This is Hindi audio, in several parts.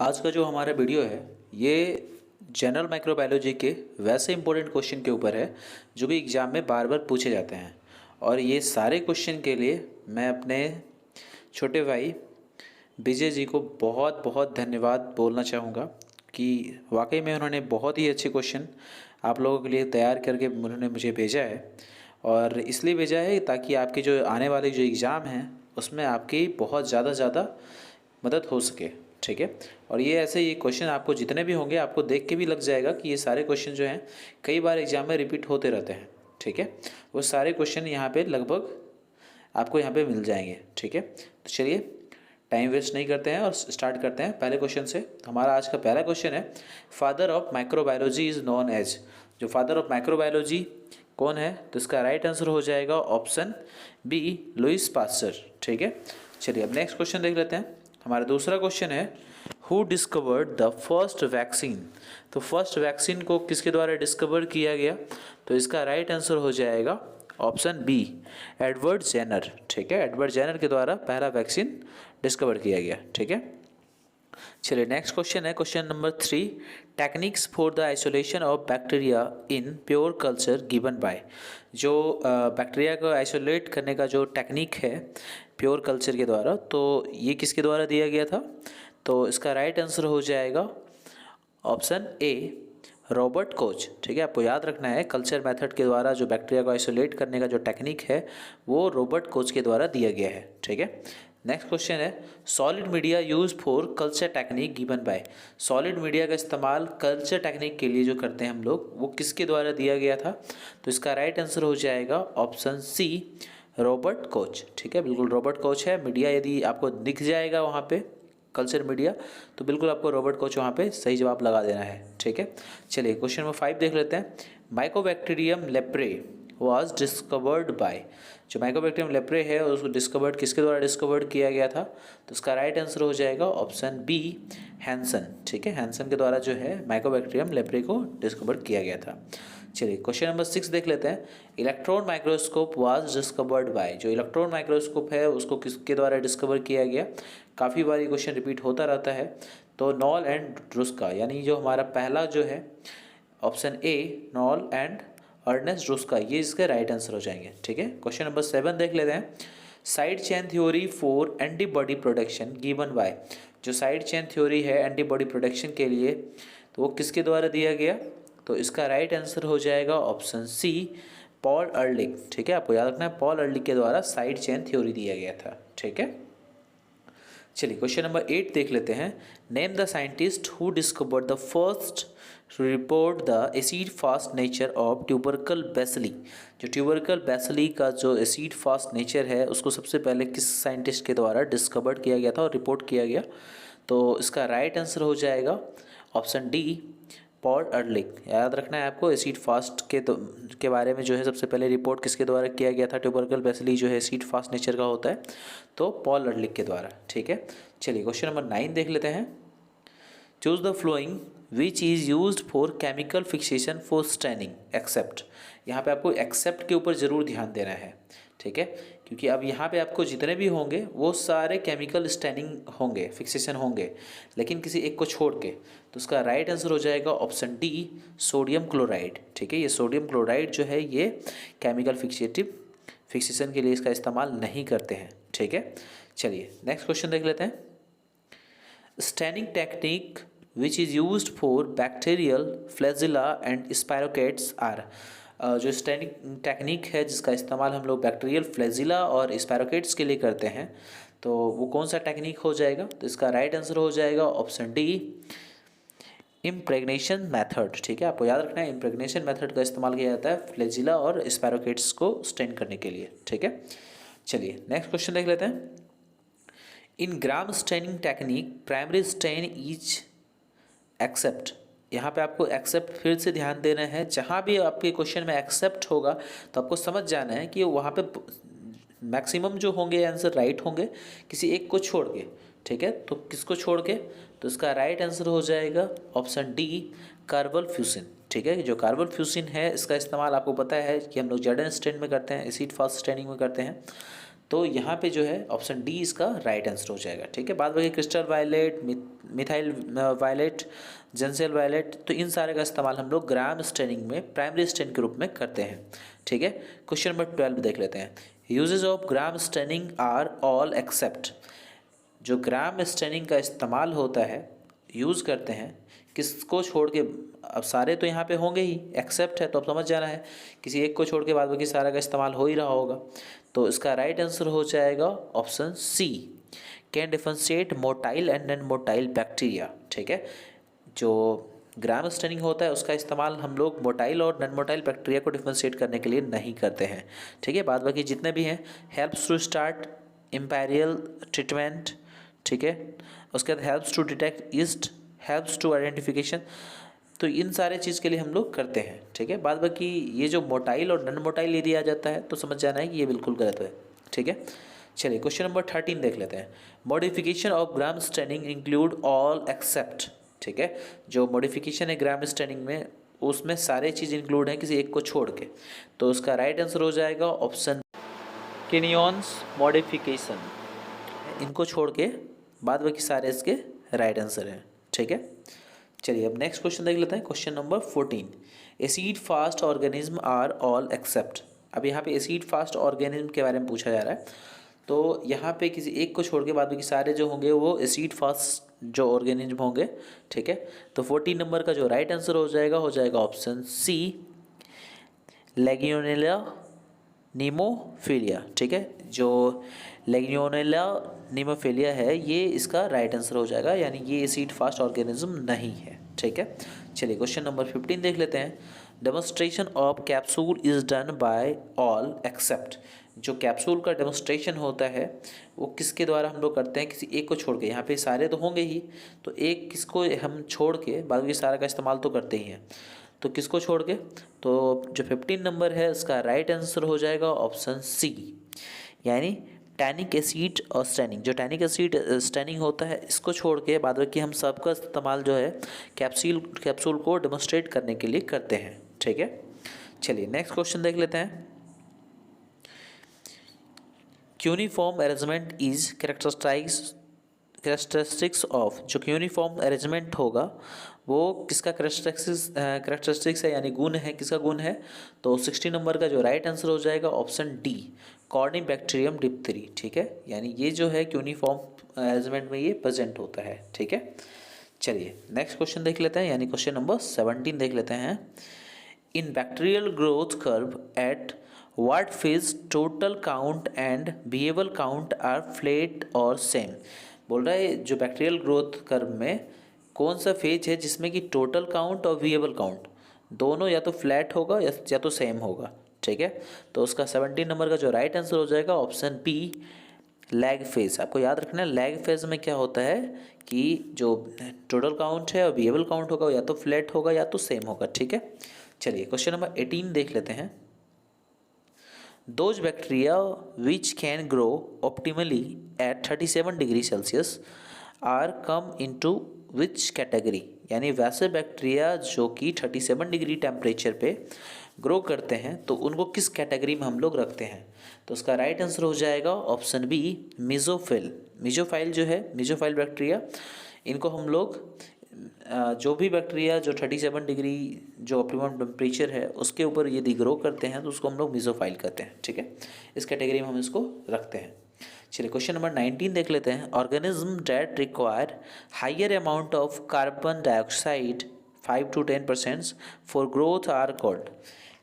आज का जो हमारा वीडियो है ये जनरल माइक्रोबायोलॉजी के वैसे इंपॉर्टेंट क्वेश्चन के ऊपर है जो कि एग्ज़ाम में बार बार पूछे जाते हैं। और ये सारे क्वेश्चन के लिए मैं अपने छोटे भाई विजय जी को बहुत बहुत धन्यवाद बोलना चाहूँगा कि वाकई में उन्होंने बहुत ही अच्छे क्वेश्चन आप लोगों के लिए तैयार करके उन्होंने मुझे भेजा है। और इसलिए भेजा है ताकि आपके जो आने वाले जो एग्ज़ाम हैं उसमें आपकी बहुत ज़्यादा मदद हो सके। ठीक है। और ये ऐसे ये क्वेश्चन आपको जितने भी होंगे आपको देख के भी लग जाएगा कि ये सारे क्वेश्चन जो हैं कई बार एग्जाम में रिपीट होते रहते हैं। ठीक है। वो सारे क्वेश्चन यहाँ पे लगभग आपको यहाँ पे मिल जाएंगे। ठीक है। तो चलिए टाइम वेस्ट नहीं करते हैं और स्टार्ट करते हैं पहले क्वेश्चन से। हमारा आज का पहला क्वेश्चन है, father of microbiology is known as. जो फादर ऑफ माइक्रोबायोलॉजी कौन है? तो इसका राइट आंसर हो जाएगा ऑप्शन बी, लुईस पास्चर। ठीक है। चलिए अब नेक्स्ट क्वेश्चन देख लेते हैं। हमारा दूसरा क्वेश्चन है, who discovered the first vaccine. तो फर्स्ट वैक्सीन को किसके द्वारा डिस्कवर किया गया? तो इसका राइट आंसर हो जाएगा ऑप्शन बी, एडवर्ड जेनर। ठीक है। एडवर्ड जेनर के द्वारा पहला वैक्सीन डिस्कवर किया गया। ठीक है। चलिए नेक्स्ट क्वेश्चन है, question number 3, techniques for the isolation of bacteria in pure culture given by. जो बैक्टीरिया को आइसोलेट करने का जो टेक्निक है प्योर कल्चर के द्वारा, तो ये किसके द्वारा दिया गया था? तो इसका राइट आंसर हो जाएगा ऑप्शन ए, रॉबर्ट कोच। ठीक है। आपको याद रखना है कल्चर मेथड के द्वारा जो बैक्टीरिया को आइसोलेट करने का जो टेक्निक है वो रॉबर्ट कोच के द्वारा दिया गया है। ठीक है। नेक्स्ट क्वेश्चन है, solid media use for culture technique given by. Solid media का इस्तेमाल कल्चर टेक्निक के लिए जो करते हैं हम लोग, वो किसके द्वारा दिया गया था? तो इसका राइट आंसर हो जाएगा ऑप्शन सी, रॉबर्ट कोच। ठीक है। बिल्कुल रॉबर्ट कोच है। मीडिया यदि आपको दिख जाएगा वहाँ पे कल्चर मीडिया, तो बिल्कुल आपको रॉबर्ट कोच वहाँ पे सही जवाब लगा देना है। ठीक है। चलिए क्वेश्चन नंबर 5 देख लेते हैं। Mycobacterium leprae was discovered by. जो माइकोबैक्टीरियम लेप्रे है उसको डिस्कवर्ड किसके द्वारा डिस्कवर्ड किया गया था? तो उसका राइट आंसर हो जाएगा ऑप्शन बी, हैंसन। ठीक है। हैंसन के द्वारा जो है माइकोबैक्टीरियम लेप्रे को डिस्कवर किया गया था। चलिए क्वेश्चन नंबर 6 देख लेते हैं। Electron microscope was discovered by. जो इलेक्ट्रॉन माइक्रोस्कोप है उसको किसके द्वारा डिस्कवर किया गया? काफ़ी बार ये क्वेश्चन रिपीट होता रहता है। तो नॉल एंड ड्रुस्का, यानी जो हमारा पहला जो है option A, Knoll and Ernst Ruska, ये इसके राइट आंसर हो जाएंगे। ठीक है। क्वेश्चन नंबर 7 देख लेते हैं। Side chain theory for antibody production given by. जो साइड चेन थ्योरी है एंटीबॉडी प्रोडक्शन के लिए, तो वो किसके द्वारा दिया गया? तो इसका राइट आंसर हो जाएगा ऑप्शन सी, पॉल अर्लिक। ठीक है। आपको याद रखना है पॉल अर्लिक के द्वारा साइड चेन थ्योरी दिया गया था। ठीक है। चलिए क्वेश्चन नंबर 8 देख लेते हैं। Name the scientist who discovered the first report the acid fast nature of tubercle bacilli. जो ट्यूबरकल बैसिली का जो एसिड फास्ट नेचर है उसको सबसे पहले किस साइंटिस्ट के द्वारा डिस्कवर्ड किया गया था और रिपोर्ट किया गया? तो इसका राइट आंसर हो जाएगा ऑप्शन डी, पॉल अर्लिक। याद रखना है आपको एसिड फास्ट के बारे में जो है सबसे पहले रिपोर्ट किसके द्वारा किया गया था? ट्यूबरकल बैसिली जो है एसिड फास्ट नेचर का होता है, तो पॉल अर्लिक के द्वारा। ठीक है। चलिए क्वेश्चन नंबर 9 देख लेते हैं। Choose the following which is use for chemical fixation for staining except. यहाँ पे आपको एक्सेप्ट के ऊपर ज़रूर ध्यान देना है। ठीक है। क्योंकि अब यहाँ पे आपको जितने भी होंगे वो सारे केमिकल स्टैनिंग होंगे, फिक्सेशन होंगे, लेकिन किसी एक को छोड़ के। तो उसका राइट आंसर हो जाएगा ऑप्शन डी, सोडियम क्लोराइड। ठीक है। ये सोडियम क्लोराइड जो है ये केमिकल फिक्सेशन के लिए इसका इस्तेमाल नहीं करते हैं। ठीक है। चलिए नेक्स्ट क्वेश्चन देख लेते हैं। Staining technique which is use for bacterial flagella and spirochetes are. जो स्टैनिंग टेक्निक है जिसका इस्तेमाल हम लोग बैक्टीरियल फ्लैजिला और स्पायरोकेट्स के लिए करते हैं, तो वो कौन सा टेक्निक हो जाएगा? तो इसका राइट आंसर हो जाएगा ऑप्शन डी, इम्प्रेग्नेशन मेथड। ठीक है। आपको याद रखना है इम्प्रेग्नेशन मेथड का इस्तेमाल किया जाता है फ्लैजिला और स्पायरोकेट्स को स्टेन करने के लिए। ठीक है। चलिए नेक्स्ट क्वेश्चन देख लेते हैं। In Gram staining technique primary stain is except. यहाँ पे आपको एक्सेप्ट फिर से ध्यान देना है। जहाँ भी आपके क्वेश्चन में एक्सेप्ट होगा तो आपको समझ जाना है कि वहाँ पे मैक्सिमम जो होंगे आंसर राइट होंगे किसी एक को छोड़ के। ठीक है। तो किसको छोड़ के? तो इसका राइट आंसर हो जाएगा ऑप्शन डी, कार्बल फ्यूसिन। ठीक है। जो कार्बल फ्यूसिन है इसका इस्तेमाल आपको पता है कि हम लोग जेडन स्टेन में करते हैं, एसिड फास्ट स्टेनिंग में करते हैं। तो यहाँ पे जो है ऑप्शन डी इसका राइट आंसर हो जाएगा। ठीक है, बाद बाकी crystal violet, methyl violet, gentian violet, तो इन सारे का इस्तेमाल हम लोग ग्राम स्टेनिंग में प्राइमरी स्टेन के रूप में करते हैं। ठीक है, क्वेश्चन नंबर 12 देख लेते हैं। Uses of Gram staining are all except, जो ग्राम स्टेनिंग का इस्तेमाल होता है, यूज़ करते हैं, किसको छोड़ के, अब सारे तो यहाँ पे होंगे ही, एक्सेप्ट है तो अब समझ जाना है किसी एक को छोड़ के बाद बाकी सारा का इस्तेमाल हो ही रहा होगा। तो इसका राइट आंसर हो जाएगा option C, can differentiate motile and non motile bacteria. ठीक है, जो ग्राम स्टेनिंग होता है उसका इस्तेमाल हम लोग मोटाइल और नॉन मोटाइल बैक्टीरिया को डिफरेंशिएट करने के लिए नहीं करते हैं। ठीक है, बाद बाकी जितने भी हैं, helps to start empirical treatment. ठीक है, उसके बाद helps to detect yeast, helps to identification, तो इन सारे चीज़ के लिए हम लोग करते हैं। ठीक है, बाद बाकी ये जो मोटाइल और नॉन मोटाइल यदि आ जाता है तो समझ जाना है कि ये बिल्कुल गलत है। ठीक है, चलिए क्वेश्चन नंबर 13 देख लेते हैं। Modification of Gram staining include all except. ठीक है, जो मॉडिफिकेशन है ग्राम स्टेनिंग में उसमें सारे चीज़ इंक्लूड हैं किसी एक को छोड़ के, तो उसका राइट आंसर हो जाएगा ऑप्शन किनियंस मॉडिफिकेशन। इनको छोड़ के बाद बाकी सारे इसके राइट आंसर हैं। ठीक है, चलिए अब नेक्स्ट क्वेश्चन देख लेते हैं। Question number 14, acid fast organism are all except. अब यहाँ पे एसिड फास्ट ऑर्गेनिज्म के बारे में पूछा जा रहा है, तो यहाँ पे किसी एक को छोड़ के बाद बाकी सारे जो होंगे वो एसिड फास्ट जो ऑर्गेनिज्म होंगे। ठीक है, तो 14 नंबर का जो राइट आंसर हो जाएगा ऑप्शन सी, लेगियोनेला नीमोफिलिया। ठीक है, जो लेगियोनेला नीमोफिलिया है ये इसका राइट आंसर हो जाएगा, यानी ये एसिड फास्ट ऑर्गेनिज्म नहीं है। ठीक है, चलिए क्वेश्चन नंबर 15 देख लेते हैं। Demonstration of capsule is done by all except. जो कैप्सूल का डेमोन्स्ट्रेशन होता है वो किसके द्वारा हम लोग करते हैं, किसी एक को छोड़ के। यहाँ पे सारे तो होंगे ही, तो एक किसको हम छोड़ के बाकी सारा का इस्तेमाल तो करते ही हैं, तो किसको छोड़ के, तो जो 15 नंबर है इसका राइट आंसर हो जाएगा ऑप्शन सी, यानी टैनिक एसिड और स्टेनिंग। जो टैनिक एसिड स्टेनिंग होता है इसको छोड़ के बाद बाकी हम सबका इस्तेमाल जो है कैप्सूल को डेमोन्स्ट्रेट करने के लिए करते हैं। ठीक है, चलिए नेक्स्ट क्वेश्चन देख लेते हैं। Cuneiform arrangement is characteristics of. जो यूनिफॉर्म अरेंजमेंट होगा वो किसका कैरेक्टरिस्टिक्स है, यानी गुण है, किसका गुण है, तो 60 नंबर का जो राइट आंसर हो जाएगा ऑप्शन डी, कॉर्निबैक्टीरियम डिप्थरी। ठीक है, यानी ये जो है यूनिफॉर्म अरेंजमेंट में ये प्रेजेंट होता है। ठीक है, चलिए नेक्स्ट क्वेश्चन देख लेते हैं, यानी क्वेश्चन नंबर 17 देख लेते हैं। इन bacterial growth curve at what phase total count and behavioral count are flat और same। बोल रहा है जो बैक्टीरियल ग्रोथ कर्व में कौन सा फेज है जिसमें कि टोटल काउंट और विएबल काउंट दोनों या तो फ्लैट होगा या तो सेम होगा। ठीक है, तो उसका 17 नंबर का जो राइट आंसर हो जाएगा ऑप्शन बी, लैग फेज। आपको याद रखना है लैग फेज में क्या होता है कि जो टोटल काउंट है और विएबल काउंट होगा या तो फ्लैट होगा या तो सेम होगा। ठीक है, चलिए क्वेश्चन नंबर 18 देख लेते हैं। Those bacteria which can grow optimally at 37 degree Celsius are come into which category। यानी वैसे बैक्टीरिया जो कि 37 डिग्री टेम्परेचर पे ग्रो करते हैं तो उनको किस कैटेगरी में हम लोग रखते हैं, तो उसका राइट आंसर हो जाएगा ऑप्शन बी, मीजोफिल। मीजोफाइल जो है, मीजोफाइल बैक्टीरिया, इनको हम लोग जो भी बैक्टीरिया जो 37 डिग्री जो ऑप्टिमम टेम्परेचर है उसके ऊपर यदि ग्रो करते हैं तो उसको हम लोग मीजोफाइल कहते हैं। ठीक है, इस कैटेगरी में हम इसको रखते हैं। चलिए क्वेश्चन नंबर 19 देख लेते हैं। Organism that require higher amount of carbon dioxide 5 to 10% for growth are called.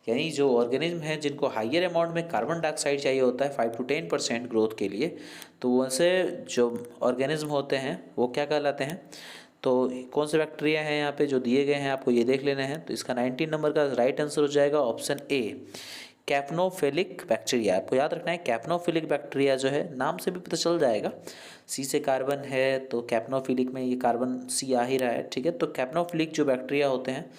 यानी जो ऑर्गेनिज्म हैं जिनको हाइयर अमाउंट में कार्बन डाइऑक्साइड चाहिए होता है 5 to 10% ग्रोथ के लिए, तो वैसे जो ऑर्गेनिज्म होते हैं वो क्या कहलाते हैं, तो कौन से बैक्टीरिया हैं यहाँ पे जो दिए गए हैं आपको ये देख लेना है। तो इसका 19 नंबर का राइट आंसर हो जाएगा ऑप्शन ए, कैप्नोफिलिक बैक्टीरिया। आपको याद रखना है कैप्नोफिलिक बैक्टीरिया जो है नाम से भी पता चल जाएगा, सी से कार्बन है तो कैप्नोफिलिक में ये कार्बन सी आ ही रहा है। ठीक है, तो कैप्नोफिलिक जो बैक्टीरिया होते हैं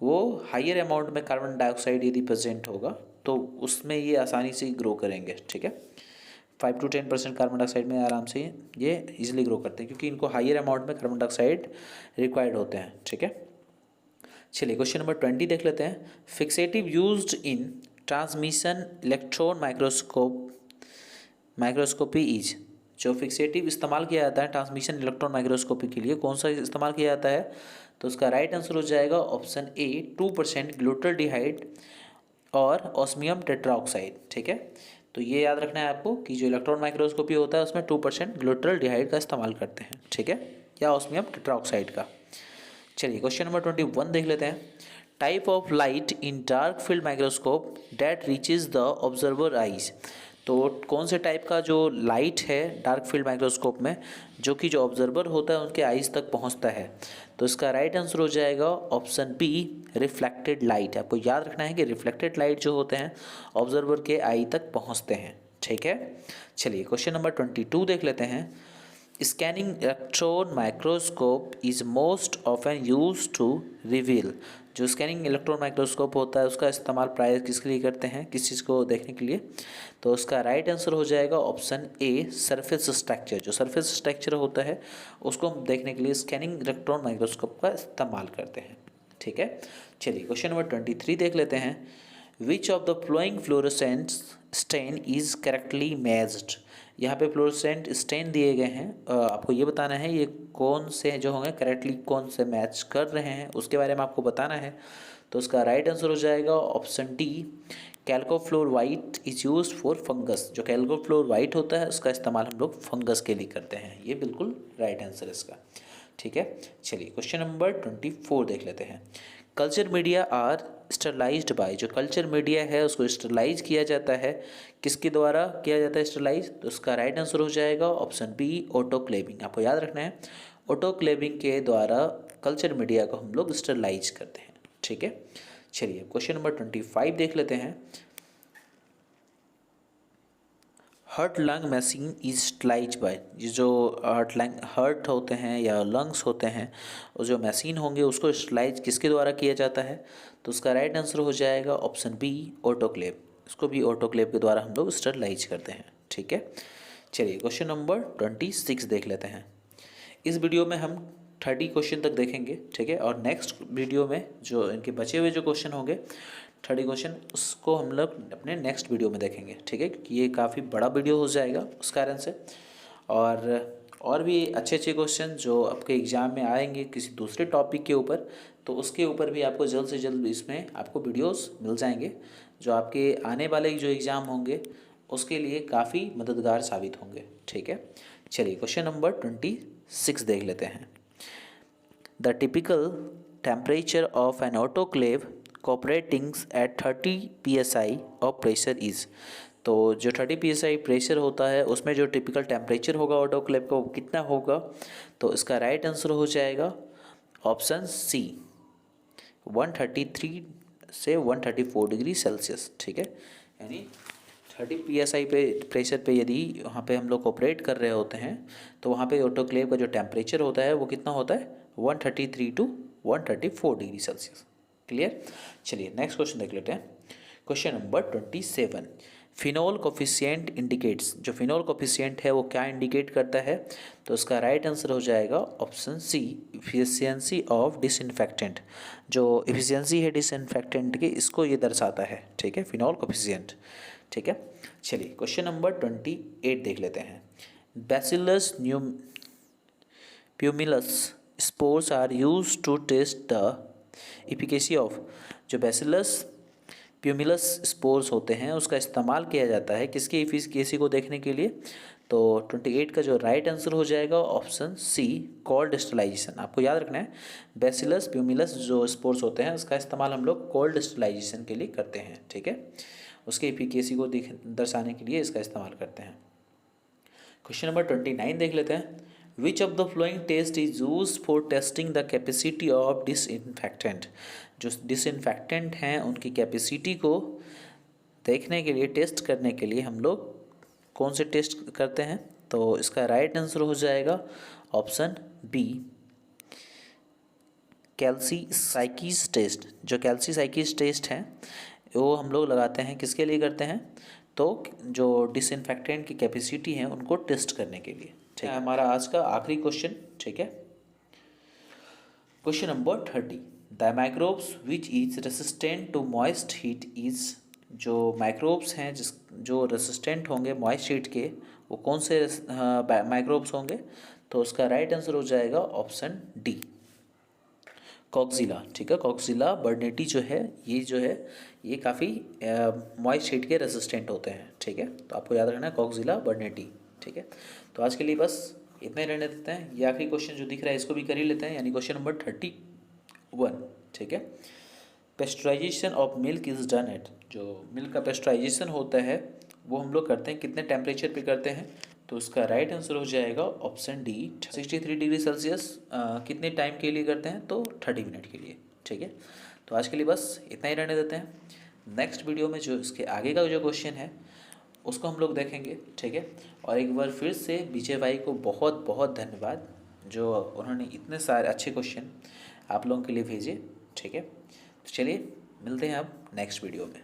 वो हाइयर अमाउंट में कार्बन डाइऑक्साइड यदि प्रेजेंट होगा तो उसमें ये आसानी से ग्रो करेंगे। ठीक है, 5 to 10% कार्बन डाइऑक्साइड में आराम से ये इजीली ग्रो करते हैं क्योंकि इनको हाइयर अमाउंट में कार्बन डाइऑक्साइड रिक्वायर्ड होते हैं। ठीक है, चलिए क्वेश्चन नंबर 20 देख लेते हैं। Fixative used in transmission electron microscope microscopy is, जो फिक्सेटिव इस्तेमाल किया जाता है ट्रांसमिशन इलेक्ट्रॉन माइक्रोस्कोपी के लिए, कौन सा इस्तेमाल किया जाता है? तो उसका राइट आंसर हो जाएगा ऑप्शन ए 2% ग्लूटाल्डिहाइड और ऑस्मियम टेट्राऑक्साइड। ठीक है, तो ये याद रखना है आपको कि जो इलेक्ट्रॉन माइक्रोस्कोपी होता है उसमें 2% ग्लूटाल्डिहाइड का इस्तेमाल करते हैं। ठीक है, या ऑस्मियम टेट्राऑक्साइड का। चलिए क्वेश्चन नंबर 21 देख लेते हैं। Type of light in dark field microscope that reaches the observer eyes. तो कौन से टाइप का जो लाइट है डार्क फील्ड माइक्रोस्कोप में जो कि जो ऑब्जर्वर होता है उनके आइज तक पहुंचता है? तो इसका राइट आंसर हो जाएगा ऑप्शन बी रिफ्लेक्टेड लाइट। आपको याद रखना है कि रिफ्लेक्टेड लाइट जो होते हैं ऑब्जर्वर के आई तक पहुंचते हैं। ठीक है, चलिए क्वेश्चन नंबर 22 देख लेते हैं। Scanning electron microscope is most often use to reveal. जो स्कैनिंग इलेक्ट्रॉन माइक्रोस्कोप होता है उसका इस्तेमाल प्राय किसके लिए करते हैं, किस चीज़ को देखने के लिए? तो उसका राइट आंसर हो जाएगा ऑप्शन ए सरफेस स्ट्रक्चर। जो सरफेस स्ट्रक्चर होता है उसको हम देखने के लिए स्कैनिंग इलेक्ट्रॉन माइक्रोस्कोप का इस्तेमाल करते हैं। ठीक है, चलिए क्वेश्चन नंबर 23 देख लेते हैं। Which of the flowing fluorescent stain is correctly matched. यहाँ पे फ्लोरोसेंट स्टेन दिए गए हैं, आपको ये बताना है ये कौन से जो होंगे करेक्टली कौन से मैच कर रहे हैं उसके बारे में आपको बताना है। तो उसका राइट आंसर हो जाएगा option D calcofluor white is use for fungus. जो कैल्कोफ्लोर वाइट होता है उसका इस्तेमाल हम लोग फंगस के लिए करते हैं। ये बिल्कुल राइट आंसर है इसका। ठीक है, चलिए क्वेश्चन नंबर 24 देख लेते हैं। Culture media are sterilized by. जो कल्चर मीडिया है उसको स्टरलाइज किया जाता है, किसके द्वारा किया जाता है स्टरलाइज? तो उसका राइट आंसर हो जाएगा ऑप्शन बी ऑटोक्लेविंग। आपको याद रखना है ऑटोक्लेविंग के द्वारा कल्चर मीडिया को हम लोग स्टरलाइज करते हैं। ठीक है, चलिए क्वेश्चन नंबर 25 देख लेते हैं। Heart lung machine is sterilize by. ये जो हार्ट होते हैं या लंग्स होते हैं और जो मशीन होंगे उसको स्टरलाइज किसके द्वारा किया जाता है? तो उसका राइट आंसर हो जाएगा ऑप्शन बी ऑटोक्लेव। इसको भी ऑटोक्लेव के द्वारा हम लोग स्टरलाइज करते हैं। ठीक है, चलिए क्वेश्चन नंबर 26 देख लेते हैं। इस वीडियो में हम 30 क्वेश्चन तक देखेंगे। ठीक है, और नेक्स्ट वीडियो में जो इनके बचे हुए जो क्वेश्चन होंगे 30 क्वेश्चन उसको हम लोग अपने नेक्स्ट वीडियो में देखेंगे। ठीक है, क्योंकि ये काफ़ी बड़ा वीडियो हो जाएगा उस कारण से। और भी अच्छे अच्छे क्वेश्चन जो आपके एग्ज़ाम में आएंगे किसी दूसरे टॉपिक के ऊपर, तो उसके ऊपर भी आपको जल्द से जल्द इसमें आपको वीडियोस मिल जाएंगे जो आपके आने वाले जो एग्ज़ाम होंगे उसके लिए काफ़ी मददगार साबित होंगे। ठीक है, चलिए क्वेश्चन नंबर 26 देख लेते हैं। The typical temperature of an autoclave cooperating at 30 psi of pressure is. तो जो 30 psi प्रेशर होता है उसमें जो टिपिकल टेम्परेचर होगा ऑटोक्लेव का वो कितना होगा? तो इसका राइट आंसर हो जाएगा ऑप्शन सी 133 से 134 डिग्री सेल्सियस। ठीक है, यानी 30 psi पे प्रेशर पे यदि वहाँ पे हम लोग ऑपरेट कर रहे होते हैं तो वहाँ पे ऑटोक्लेव का जो टेम्परेचर होता है वो कितना होता है 133 टू 134 डिग्री सेल्सियस। क्लियर, चलिए नेक्स्ट क्वेश्चन देख लेते हैं। Question number 27। Phenol coefficient indicates. जो फिनोल कोफिशिएंट है वो क्या इंडिकेट करता है? तो उसका राइट आंसर हो जाएगा option C efficiency of disinfectant. जो इफिशियंसी है डिसइंफेक्टेंट की इसको ये दर्शाता है। ठीक है, फिनोल कोफिशिएंट। ठीक है, चलिए क्वेश्चन नंबर 28 देख लेते हैं। Bacillus pumilus spores are use to test the efficacy of. जो बैसिलस प्यूमिलस स्पोर्स होते हैं उसका इस्तेमाल किया जाता है किसकी एफिकेसी को देखने के लिए? तो 28 का जो राइट आंसर हो जाएगा ऑप्शन सी कोल्ड स्टरलाइजेशन। आपको याद रखना है बैसिलस प्यूमिलस जो स्पोर्स होते हैं उसका इस्तेमाल हम लोग कोल्ड स्टरलाइजेशन के लिए करते हैं। ठीक है, उसके एफिकेसी को दर्शाने के लिए इसका इस्तेमाल करते हैं। क्वेश्चन नंबर 29 देख लेते हैं। Which of the following test is use for testing the capacity of disinfectant. जो डिसइंफेक्टेंट हैं उनकी कैपेसिटी को देखने के लिए टेस्ट करने के लिए हम लोग कौन से टेस्ट करते हैं? तो इसका राइट आंसर हो जाएगा ऑप्शन बी कैल्सीसाइकिस टेस्ट। जो कैल्सीसाइकिस टेस्ट हैं वो हम लोग लगाते हैं किसके लिए करते हैं? तो जो डिसइंफेक्टेंट की कैपेसिटी है उनको टेस्ट करने के लिए। ठीक है, हमारा आज का आखिरी क्वेश्चन। ठीक है, question number 30। The microbes which is resistant to moist heat is जो माइक्रोब्स हैं जो रेसिस्टेंट होंगे मॉइस्ट हीट के, वो कौन से माइक्रोब्स होंगे? तो उसका राइट आंसर हो जाएगा ऑप्शन डी, कॉक्सिला। ठीक है, कॉक्सिला बर्नेटी जो है ये काफ़ी मॉइस्ट हीट के रेसिस्टेंट होते हैं। ठीक है, तो आपको याद रखना है कॉक्सिला बर्नेटी। ठीक है, तो आज के लिए बस इतना ही रहने देते हैं। ये आखिरी क्वेश्चन जो दिख रहा है इसको भी कर ही लेते हैं, यानी क्वेश्चन नंबर 31। ठीक है, pasteurisation of milk is done at, जो मिल्क का पेस्चराइजेशन होता है वो हम लोग करते हैं कितने टेम्परेचर पे करते हैं? तो उसका राइट आंसर हो जाएगा ऑप्शन डी, 63 डिग्री सेल्सियस। कितने टाइम के लिए करते हैं? तो 30 मिनट के लिए। ठीक है, तो आज के लिए बस इतना ही रहने देते हैं। नेक्स्ट वीडियो में जो इसके आगे का जो क्वेश्चन है उसको हम लोग देखेंगे। ठीक है, और एक बार फिर से विजय भाई को बहुत बहुत धन्यवाद, जो उन्होंने इतने सारे अच्छे क्वेश्चन आप लोगों के लिए भेजे। ठीक है, तो चलिए मिलते हैं अब नेक्स्ट वीडियो में।